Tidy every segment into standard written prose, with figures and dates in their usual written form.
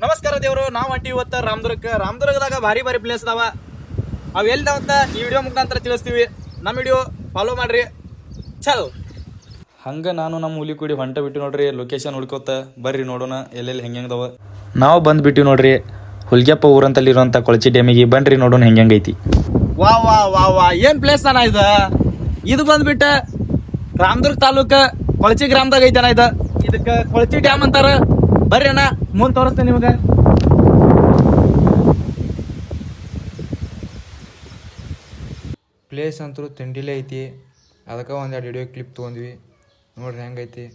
ನಮಸ್ಕಾರ ದೇವ್ರು. ನಾವು ಅಂಟಿ ಇವತ್ತು ರಾಮದುರ್ಗದಾಗ ಭಾರಿ ಪ್ಲೇಸ್ ಅದಾವ. ಅವು ಎಲ್ಲಿದಾವಂತ ಈ ವಿಡಿಯೋ ಮುಖಾಂತರ ತಿಳಿಸ್ತೀವಿ. ನಮ್ಮ ವಿಡಿಯೋ ಫಾಲೋ ಮಾಡ್ರಿ. ಚಲ್ ಹಂಗೆ ನಾನು ನಮ್ಮ ಹುಲಿ ಕೂಡಿ ಹೊಂಟ ಬಿಟ್ಟು ನೋಡ್ರಿ, ಲೊಕೇಶನ್ ಹುಡ್ಕೋತ ಬರ್ರಿ ನೋಡೋಣ ಎಲ್ಲೆಲ್ಲಿ ಹೆಂಗೆಂಗದವ. ನಾವು ಬಂದ್ಬಿಟ್ಟಿವಿ ನೋಡ್ರಿ ಹುಲ್ಗ್ಯಪ್ಪ ಊರಂತಲ್ಲಿ ಇರುವಂಥ ಕೊಳಚಿ ಡ್ಯಾಮಿಗೆ. ಬನ್ರಿ ನೋಡೋಣ ಹೆಂಗೈತಿ. ವಾ ವಾ ವಾ ವಾ ಏನು ಪ್ಲೇಸ್ ಅಣ್ಣ ಇದು ಬಂದ್ಬಿಟ್ಟ ರಾಮದುರ್ಗ ತಾಲೂಕ ಕೊಳಚಿ ಗ್ರಾಮದಾಗ ಐತಣ್ಣ. ಇದಕ್ಕೆ ಕೊಳಚಿ ಡ್ಯಾಮ್ ಅಂತಾರ. ಬರ್ರಿ ಅಣ್ಣ ಮುಂದೆ ತೋರಿಸ್ತೇನೆ ನಿಮಗೆ. ಪ್ಲೇಸ್ ಅಂತೂ ತಿಂಡಿಲೇ ಐತಿ. ಅದಕ್ಕೆ ಒಂದೆರಡು ವಿಡಿಯೋ ಕ್ಲಿಪ್ ತೊಗೊಂಡ್ವಿ, ನೋಡ್ರಿ ಹೆಂಗೈತಿ.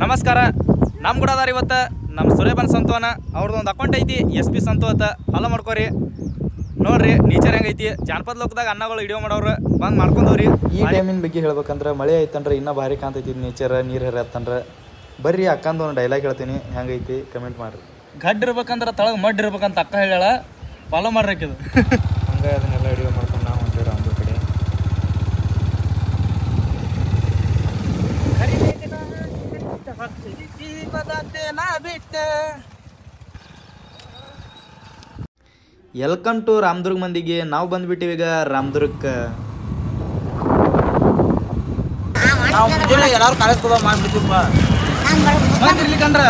ನಮಸ್ಕಾರ. ನಮ್ಮ ಕೂಡ ಅದಾರ ಇವತ್ತು ನಮ್ಮ ಸುರೇಬನ್ ಸಂತೋನ ಅವ್ರದ್ದು ಒಂದು ಅಕೌಂಟ್ ಐತಿ SP ಸಂತು ಅಂತ. ಫಾಲೋ ಮಾಡ್ಕೋರಿ. ನೋಡ್ರಿ ನೇಚರ್ ಹೆಂಗೈತಿ. ಜಾನಪದ ಲೋಕದಾಗ ಅನ್ನಗಳು ವಿಡಿಯೋ ಮಾಡೋರು ಬಂದು ಮಾಡ್ಕೊಂಡವ್ರಿ. ಈ ಡ್ಯಾಮಿನ ಬಗ್ಗೆ ಹೇಳ್ಬೇಕಂದ್ರೆ ಮಳೆ ಐತಂದ್ರೆ ಇನ್ನೂ ಭಾರಿ ಕಾಣ್ತೈತಿ ನೇಚರ್. ನೀರು ಹರಿಯತ್ತಂದ್ರೆ ಬರ್ರಿ ಅಕ್ಕಂದು ಒಂದು ಡೈಲಾಗ್ ಹೇಳ್ತೀನಿ, ಹೆಂಗೈತಿ ಕಮೆಂಟ್ ಮಾಡ್ರಿ. ಗಡ್ ಇರ್ಬೇಕಂದ್ರೆ ತಳಗ ಮಡ್ ಇರ್ಬೇಕಂತ ಅಕ್ಕ ಹೇಳ್ಯಾಳ. ಫಾಲೋ ಮಾಡ್ರಿಕಿದು. ಹಂಗೆ ಅದನ್ನೆಲ್ಲ ವಿಡಿಯೋ ಮಾಡ್ಕೊಂಡು ನಾವು ಹೊಂಟೇವ್ರಿ ರಾಮದುರ್ಗ ಕಡೆ. ವೆಲ್ಕಮ್ ಟು ರಾಮದುರ್ಗ ಮಂದಿಗೆ. ನಾವು ಬಂದ್ಬಿಟ್ಟಿವಿ ಈಗ ರಾಮದುರ್ಗಕ್ಕೆ. ಎಲ್ಲಾರು ಕಾಲೇಜ್ ಹೋದ ಮಾಡ್ಬಿಟ್ಟಿಪ್ಪ ಬಂದಿರ್ಲಿಕ್ಕಂದ್ರ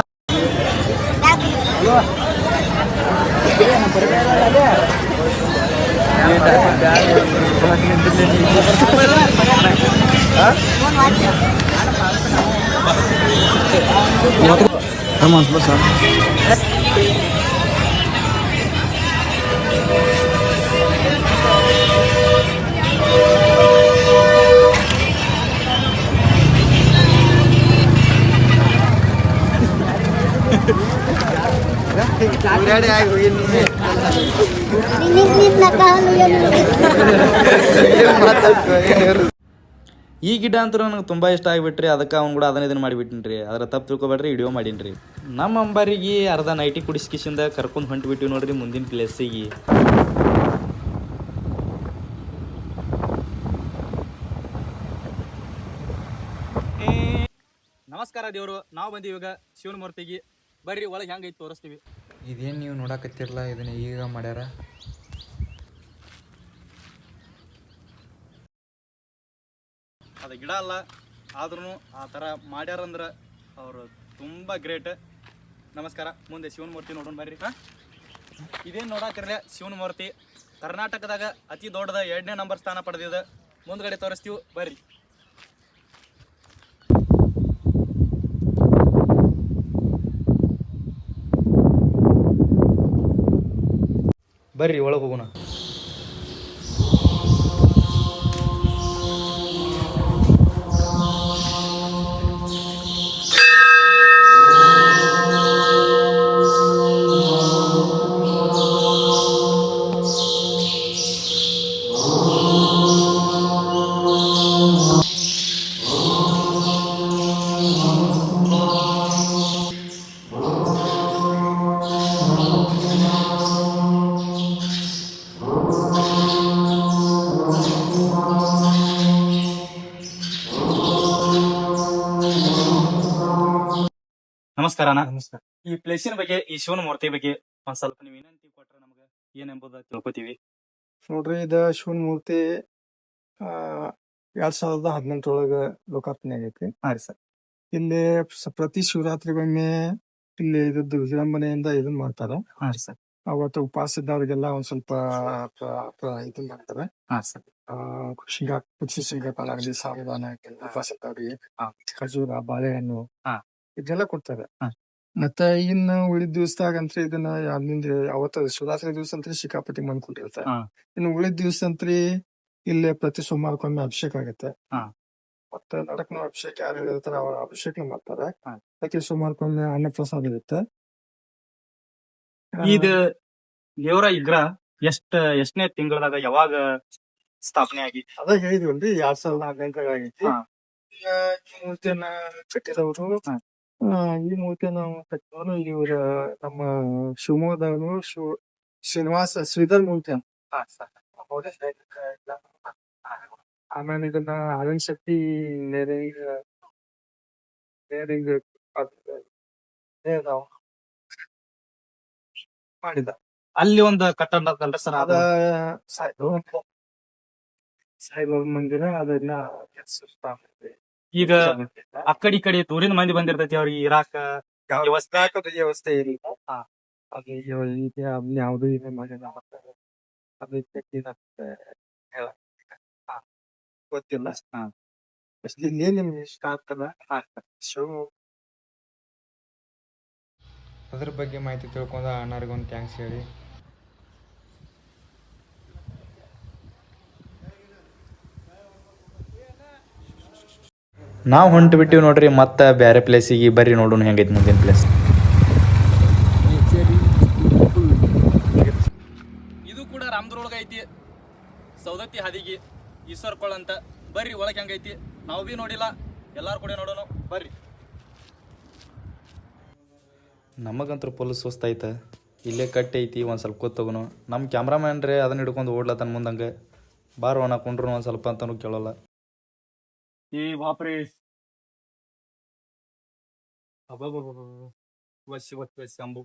ಈ ಗಿಡ ಅಂತೂ ನನಗೆ ತುಂಬ ಇಷ್ಟ ಆಗಿಬಿಟ್ರಿ. ಅದಕ್ಕೆ ಅವ್ನು ಕೂಡ ಇದನ್ನು ಮಾಡಿಬಿಟ್ಟಿನ್ರಿ. ಅದರ ತಪ್ಪು ತಿಳ್ಕೊಬೇಡ್ರಿ, ವಿಡಿಯೋ ಮಾಡೀನಿ. ನಮ್ಮ ಅಂಬಾರಿಗೆ ಅರ್ಧ ನೈಟಿ ಕುಡಿಸ್ಕಿಸಿಂದ ಕರ್ಕೊಂಡು ಹೊಂಟ್ಬಿಟ್ಟಿವಿ ನೋಡ್ರಿ ಮುಂದಿನ ಪ್ಲೇಸಿಗೆ. ನಮಸ್ಕಾರ ದೇವರು. ನಾವು ಬಂದೀವಿ ಈಗ ಶಿವನ ಮೂರ್ತಿಗೆ. ಬರ್ರಿ ಒಳಗೆ ಹೆಂಗೈತಿ ತೋರಿಸ್ತೀವಿ. ಇದೇನು ನೀವು ನೋಡಕತ್ತಿರಲ್ಲ, ಇದನ್ನ ಈಗ ಮಾಡ್ಯಾರ. ಅದು ಗಿಡ ಅಲ್ಲ, ಆದ್ರೂ ಆ ಥರ ಮಾಡ್ಯಾರಂದ್ರೆ ಅವರು ತುಂಬ ಗ್ರೇಟ್. ನಮಸ್ಕಾರ. ಮುಂದೆ ಶಿವನ ಮೂರ್ತಿ ನೋಡೋಣ ಬರ್ರಿ. ಇದೇನು ನೋಡಾಕಿರಲಿ ಶಿವನ ಮೂರ್ತಿ ಕರ್ನಾಟಕದಾಗ ಅತಿ ದೊಡ್ಡದ 2ನೇ ನಂಬರ್ ಸ್ಥಾನ ಪಡೆದಿದೆ. ಮುಂದ್ಗಡೆ ತೋರಿಸ್ತೀವಿ ಬರ್ರಿ. ಬರ್ರಿ ಒಳಗೆ ಹೋಗೋಣ. ನಮಸ್ಕಾರ. ನಮಸ್ಕಾರ. ಈ ಪ್ಲೇಸಿನ ಬಗ್ಗೆ, ಈ ಶಿವನ ಮೂರ್ತಿ ಬಗ್ಗೆ ಒಂದ್ ಸ್ವಲ್ಪ ನೀವು ವಿನಂತಿ ಕೊಟ್ರೆ ನಮ್ಗೆ ಏನೆಂಬುದು ತಿಳ್ಕೊತೀವಿ. ನೋಡ್ರಿ, ಇದ ಶಿವನ್ ಮೂರ್ತಿ 2018 ಲೋಕಾರ್ಪಣೆ ಆಗೈತಿ. ಹಾ ರೀ ಸರ್. ಇಲ್ಲಿ ಪ್ರತಿ ಶಿವರಾತ್ರಿಗೊಮ್ಮೆ ಇಲ್ಲಿ ಇದ್ರದ್ದು ವಿಜೃಂಭಣೆಯಿಂದ ಇದನ್ ಮಾಡ್ತಾರ. ಹಾ ರೀ ಸರ್. ಅವತ್ತು ಉಪವಾಸ ಇದ್ದವ್ರಿಗೆಲ್ಲ ಒಂದ್ ಸ್ವಲ್ಪ ಇದನ್ ಮಾಡ್ತಾರೆ. ಹಾ ಸರ್. ಶೇಂಗಾಕಾಳ ಆಗಲಿ, ಸಾಬುದಾನ ಉಪವಾಸ ಇದ್ದವ್ರಿಗೆ ಹಾ. ಖಜೂರ, ಬಾಳೆಹಣ್ಣು ಹಾ. ಇದೆಲ್ಲ ಕೊಡ್ತಾರೆ. ಹಾ. ಮತ್ತೆ ಇನ್ನು ಉಳಿದ ದಿವಸದಾಗ ಅಂತ್ರಿ ಇದನ್ನ ಅವತ್ತ ಶಿವರಾತ್ರಿ ದಿವಸ ಅಂತ್ರಿ ಸಿಕ್ಕಾಪಟ್ಟಿ ಮಾಡ್ಕೊಂಡಿರ್ತಾರೆ. ಹಾ. ಇನ್ನು ಉಳಿದ ದಿವಸ ಅಂತ್ರಿ ಇಲ್ಲಿ ಪ್ರತಿ ಸೋಮವಾರಕ್ಕೊಮ್ಮೆ ಅಭಿಷೇಕ ಆಗುತ್ತೆ. ಹಾ. ಮತ್ತೆ ನಡಕ್ನ ಅಭಿಷೇಕ ಯಾರು ಇರ್ತಾರೆ ಅವ್ರ ಅಭಿಷೇಕ ಮಾಡ್ತಾರೆ. ಹಾ. ಪ್ರತಿ ಸೋಮವಾರಕ್ಕೊಮ್ಮೆ ಅನ್ನ ಪ್ರಸಾದ ಇರುತ್ತೆ. ಇದು ದೇವರ ವಿಗ್ರಹ ಎಷ್ಟನೇ ತಿಂಗಳದಾಗ ಯಾವಾಗ ಸ್ಥಾಪನೆ ಆಗಿ? ಅದ ಹೇಳಿದ್ವಲ್ರಿ 2018 ಆಗೈತಿ. ಹಾ. ಈಗ ಈ ಮೂರ್ತಿಯನ್ನ ಕಟ್ಟಿದವರು ಈ ಮೂರ್ತಿಯನ್ನ ಕಟ್ಟಿದವರು ಇವ್ರ ನಮ್ಮ ಶಿವಮೊಗ್ಗದವರು ಶ್ರೀನಿವಾಸ ಶ್ರೀಧರ್ ಮೂರ್ತಿ ಅಂತ. ಹಾ ಸರ್. ಅವ್ರೇ ಆಮೇಲೆ ಇದನ್ನ ಅರುಣ್ ಶೆಟ್ಟಿ ನೇರಿಂಗ್ ನೇರಿಂಗ್ ಮಾಡಿದ. ಅಲ್ಲಿ ಒಂದು ಕಟ್ಟಡ ಅಂತಲ್ರಿ ಸರ್ ಅದ ಸಾಯಿಬಾಬಾ ಮಂದಿರ ಅದನ್ನ ಈಗ ಆ ಕಡೆ ಈ ಕಡೆ ದೂರಿನ ಮಂದಿ ಬಂದಿರ್ತೈತಿ ಅವ್ರಿಗೆ ಇರಾಕ ವ್ಯವಸ್ಥೆ ವ್ಯವಸ್ಥೆ ಇಲ್ಲ. ಅದು ಈಗ ಯಾವ್ದು ಇದೆ ಮಾಡಿಲ್ಲ ಅದು ಗೊತ್ತಿಲ್ಲ. ಇನ್ನೇನ್ ನಿಮ್ಗೆ ಇಷ್ಟ ಆಗ್ತದ ಶೋ ಅದ್ರ ಬಗ್ಗೆ ಮಾಹಿತಿ ತಿಳ್ಕೊಂಡು ಅಣ್ಣಾರಿಗೊಂದು ಥ್ಯಾಂಕ್ಸ್ ಹೇಳಿ. ನಾವು ಹೊಂಟು ಬಿಟ್ಟಿವಿ ನೋಡ್ರಿ ಮತ್ತೆ ಬೇರೆ ಪ್ಲೇಸಿಗೆ ಬರ್ರಿ ನೋಡೋಣ ಹೆಂಗೈತಿ ಮುಂದಿನ ಪ್ಲೇಸ್. ಇದು ಕೂಡ ರಾಮದುರ್ಗ ಐತಿ, ಸೌದತ್ತಿ ಹಾದಿಗೆ ಈಶ್ವರಕೊಳ ಅಂತ. ಬರ್ರಿ ಒಳಗೆ ಹೆಂಗೈತಿ, ನಾವು ಭೀ ನೋಡಿಲ್ಲ, ಎಲ್ಲಾರು ಕೂಡ ನೋಡೋಣ ಬರ್ರಿ. ನಮಗಂತೂ ಫುಲ್ ಸುಸ್ತಾಯ್ತು, ಇಲ್ಲೇ ಕಟ್ಟಿ ಐತಿ, ಒಂದು ಸ್ವಲ್ಪ ಕೂತ್ ತಗೋನು. ನಮ್ಮ ಕ್ಯಾಮ್ರಾಮ್ಯಾನ್ ರೀ ಅದನ್ನ ಹಿಡ್ಕೊಂಡು ಓಡ್ಲತ್ತನ ಮುಂದಂಗೆ. ಬಾರೋ ನಾ ಕುಂಡ್ರು ಒಂದು ಸ್ವಲ್ಪ ಅಂತನೂ ಕೇಳೋಲ್ಲ. ಈ ಬಾಪ್ರಿ ಅಂಬು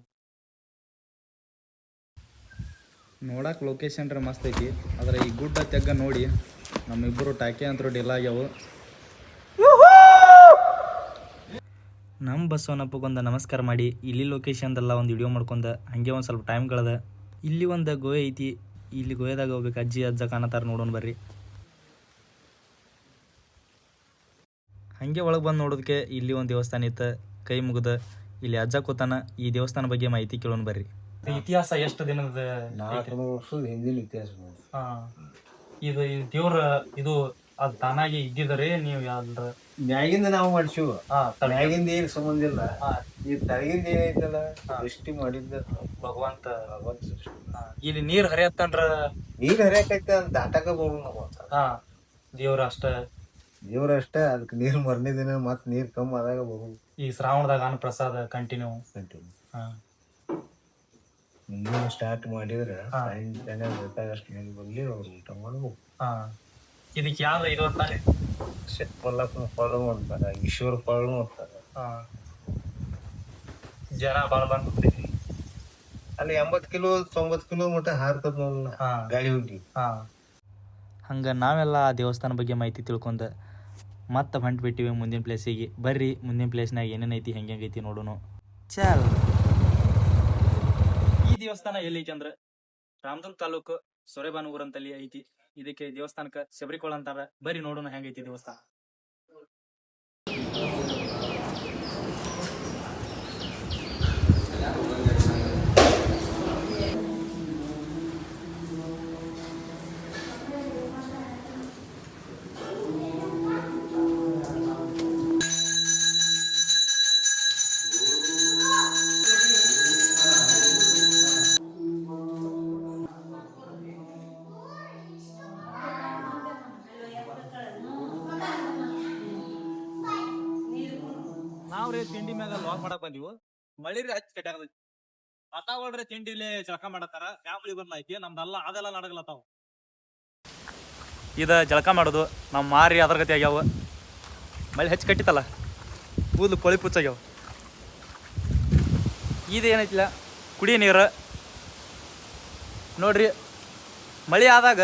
ನೋಡಕ್ಕೆ ಲೊಕೇಶನ್ ರೀ ಮಸ್ತ್ ಐತಿ. ಆದ್ರೆ ಈ ಗುಡ್ಡ ತೆಗ್ಗ ನೋಡಿ ನಮ್ಮಿಬ್ಬರು ಟಾಕಿ ಅಂತೂ ಡಿಲ್ ಆಗ್ಯಾವು. ನಮ್ಮ ಬಸವನಪ್ಪಗೊಂದು ನಮಸ್ಕಾರ ಮಾಡಿ ಇಲ್ಲಿ ಲೊಕೇಶನ್ದೆಲ್ಲ ಒಂದು ವಿಡಿಯೋ ಮಾಡ್ಕೊಂಡ ಹಂಗೆ ಒಂದು ಸ್ವಲ್ಪ ಟೈಮ್ ಕಳೆದ. ಇಲ್ಲಿ ಒಂದು ಗೋವೆ ಐತಿ, ಇಲ್ಲಿ ಗೋವೆದಾಗ ಹೋಗ್ಬೇಕು. ಅಜ್ಜಿ ಅಜ್ಜ ಕಾಣತಾರ, ನೋಡೋಣ ಬರ್ರಿ. ಹಂಗೆ ಒಳಗೆ ಬಂದು ನೋಡೋದಕ್ಕೆ ಇಲ್ಲಿ ಒಂದು ದೇವಸ್ಥಾನ ಇತ್ತು, ಕೈ ಮುಗಿದ ಇಲ್ಲಿ ಅಜ್ಜ ಕೂತಾನ. ಈ ದೇವಸ್ಥಾನ ಬಗ್ಗೆ ಮಾಹಿತಿ ಕೇಳೋಣ ಬರ್ರಿ. ಇತಿಹಾಸ ಎಷ್ಟು ದಿನದ? 400 ವರ್ಷದ ಹಿಂದಿನ ಇತಿಹಾಸ. ಇದು ದೇವ್ರ ಇದು ಅದು ತಾನಾಗಿ ಇದ್ದಿದ್ದರೆ ನೀವು ಯಾವ್ದ್ರ ಮ್ಯಾಗಿಂದ ನಾವು ಮಾಡ್ಸಿವು. ಮ್ಯಾಗಿಂದ ಏನ್ ಸಂಬಂಧ ಇಲ್ಲ. ಈ ತಳಗಿಂದ ಏನೈತಲ್ಲ ಸೃಷ್ಟಿ ಮಾಡಿದ್ದ ಭಗವಂತ ಸೃಷ್ಟಿ. ಇಲ್ಲಿ ನೀರ್ ಹರಿಯತ್ತಂದ್ರ ನೀರ್ ಹರಿಯಾಕೈತ ಅಂತ ದಾಟಕ ಬೋದು ನಾವು. ದೇವ್ರ ಅಷ್ಟ ದೇವ್ರ ಅಷ್ಟ, ಅದಕ್ಕೆ ನೀರ್ ಮರನೇ ದಿನ ಮತ್ ನೀರ್ ಕಮ್ಮಿ ಆದಾಗ ಬಹುದು. ಈ ಶ್ರಾವಣದಾಗ ಅನ್ನ ಪ್ರಸಾದ ಕಂಟಿನ್ಯೂ ಮುಂದಿನ ಸ್ಟಾರ್ಟ್ ಮಾಡಿದ್ರೆ ಜನ ಬೇಕಾದಷ್ಟು ಮಂದಿ ಬಂದು ಅವ್ರು ಊಟ ಮಾಡ್ಬೇಕು. ಇದಕ್ಕೆ ಯಾವ್ದು ಇದು ಅಂತಾರೆ? ಪಲ್ಲಪ್ಪನ ಫಾಲೋ ಮಾಡ್ತಾರ, ಈಶ್ವರ ಫಾಲೋ ಮಾಡ್ತಾರ. ಜನ ಬಾಳ ಬಂದು ಅಲ್ಲಿ 80 ಕಿಲೋ 90 ಕಿಲೋ ಮಟ್ಟ ಹಾರ್ತದ ಗಾಳಿ ಹುಡ್ಡಿ. ಹಂಗ ನಾವೆಲ್ಲ ಆ ದೇವಸ್ಥಾನ ಬಗ್ಗೆ ಮಾಹಿತಿ ತಿಳ್ಕೊಂಡ ಮತ್ತೆ ಹೊಂಟ್ಬಿಟ್ಟಿವಿ ಮುಂದಿನ ಪ್ಲೇಸಿಗೆ. ಬರ್ರಿ ಮುಂದಿನ ಪ್ಲೇಸ್ನಾಗ ಏನೇನೈತಿ ಹೆಂಗೈತಿ ನೋಡೋಣ. ಚಾಲ್. ಈ ದೇವಸ್ಥಾನ ಎಲ್ಲೈತಿ ಅಂದ್ರೆ ರಾಮದುರ್ಗ ತಾಲೂಕು ಸೊರೆಬಾನೂರ್ ಅಂತಲ್ಲಿ ಐತಿ. ಇದಕ್ಕೆ ದೇವಸ್ಥಾನಕ್ಕೆ ಶಬರಿಕೊಳ ಅಂತಾರ. ಬರ್ರಿ ನೋಡೋಣ ಹೆಂಗೈತಿ ದೇವಸ್ಥಾನ. ನಾವ್ರಿ ತಿಂಡಿ ಮ್ಯಾಗ ಲಾಗ್ ಮಾಡಕ್ ಬಂದಿವು. ಮಳಿ ರೀ ಹಚ್ಚಿ ಕಟ್ಟಾಗದ. ವಾತಾವರಣ ತಿಂಡಿಲಿ ಜಳಕ ಮಾಡತ್ತಾರ. ಫ್ಯಾಮಿಲಿ ಬಂದ್ ಐತಿ, ನಮ್ದೆಲ್ಲ ಅದೆಲ್ಲ ನಡಗಲತ್ತಾವ. ಇದ ಜಳಕ ಮಾಡೋದು ನಮ್ಮ ಮಾರಿ ಅದ್ರ ಗತಿ ಆಗ್ಯಾವ. ಮಳಿ ಹಚ್ಚಿ ಕಟ್ಟಿತಲ್ಲ, ಕೂದಲು ಕೊಳಿ ಪುಚ್ಚಾಗ್ಯಾವ. ಇದೇನೈತಿಲ್ಲ ಕುಡಿಯ ನೀರು ನೋಡ್ರಿ. ಮಳೆ ಆದಾಗ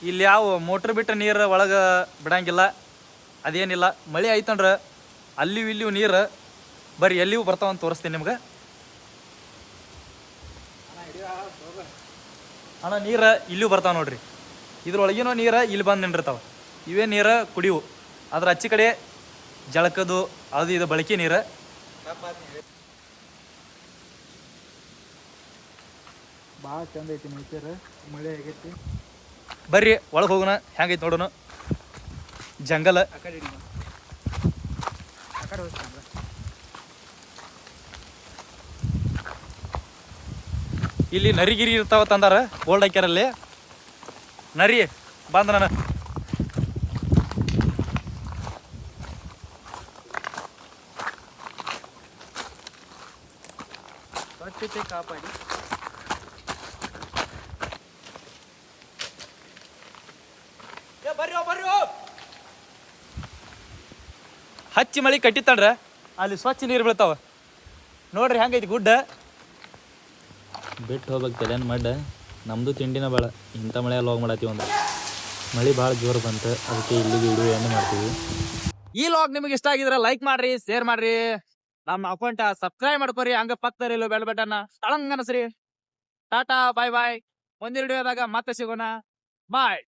ಇಲ್ಲಿ ಯಾವ ಮೋಟ್ರ್ ಬಿಟ್ಟ ನೀರು ಒಳಗೆ ಬಿಡಂಗಿಲ್ಲ, ಅದೇನಿಲ್ಲ. ಮಳೆ ಆಯ್ತಂದ್ರೆ ಅಲ್ಲಿಯೂ ಇಲ್ಲಿಯೂ ನೀರು ಬರ್ರಿ ಎಲ್ಲಿಯೂ ಬರ್ತಾವಂತ ತೋರಿಸ್ತೀನಿ ನಿಮ್ಗೆ. ಅಣ್ಣ ನೀರು ಇಲ್ಲಿಯೂ ಬರ್ತಾವ ನೋಡ್ರಿ. ಇದ್ರೊಳಗಿನೋ ನೀರು ಇಲ್ಲಿ ಬಂದು ನಿಂದಿರ್ತಾವ. ಇವೇ ನೀರು ಕುಡಿವು. ಅದ್ರ ಹಚ್ಚಿ ಕಡೆ ಜಳಕದು ಅದು ಇದು ಬಳಕೆ ನೀರು. ಭಾಳ ಚಂದ ಐತಿ ನೇಚರ್. ಮಳೆ ಆಗೈತಿ. ಬರ್ರಿ ಒಳಗೆ ಹೋಗೋಣ ಹೆಂಗೈತಿ ನೋಡೋಣ. ಜಂಗಲ್ ಇಲ್ಲಿ ನರಿಗಿರಿ ಇರ್ತಾವ ತಂದಾರ. ಗೋಲ್ಡ್ ಹಾಕ್ಯಾರಲ್ಲಿ ನರಿ ಬಂದ ನಾನು ಸ್ವಚ್ಛತೆ ಕಾಪಾಡಿ. ಬರ್ರಿ ಬರ್ರಿ ಹಚ್ಚಿ ಮಳಿ ಕಟ್ಟಿತ್ತಂದ್ರ ಅಲ್ಲಿ ಸ್ವಚ್ಛ ನೀರು ಬೀಳ್ತಾವ. ನೋಡ್ರಿ ಹೆಂಗೈತಿ ಗುಡ್ಡ. ಬಿಟ್ಟು ಹೋಗ್ಬೇಕು ತಲೆನ್ ಮಡ್ಡ. ನಮ್ದು ತಿಂಡಿನ ಭಾಳ ಇಂಥ ಮಳೆ ಲಾಗ್ ಮಾಡತ್ತೀವಿ ಅಂದ್ರೆ ಮಳೆ ಭಾಳ ಜೋರು ಬಂತು, ಅದಕ್ಕೆ ಇಲ್ಲಿಗೆ ವಿಡಿಯೋ ಏನು ಮಾಡ್ತೀವಿ. ಈ ಲಾಗ್ ನಿಮಗೆ ಇಷ್ಟ ಆಗಿದ್ರೆ ಲೈಕ್ ಮಾಡ್ರಿ, ಶೇರ್ ಮಾಡ್ರಿ, ನಮ್ಮ ಅಕೌಂಟ್ ಸಬ್ಸ್ಕ್ರೈಬ್ ಮಾಡ್ಕೊರಿ. ಹಂಗ ಪಕ್ಕದಲ್ಲಿ ಬೆಲ್ ಬಟನ್ ತಳಂಗ್ ಅನಸ್ರಿ. ಟಾಟಾ ಬಾಯ್ ಬಾಯ್. ಮುಂದಿನ ವಿಡಿಯೋದಾಗ ಮತ್ತೆ ಸಿಗೋಣ. ಬಾಯ್.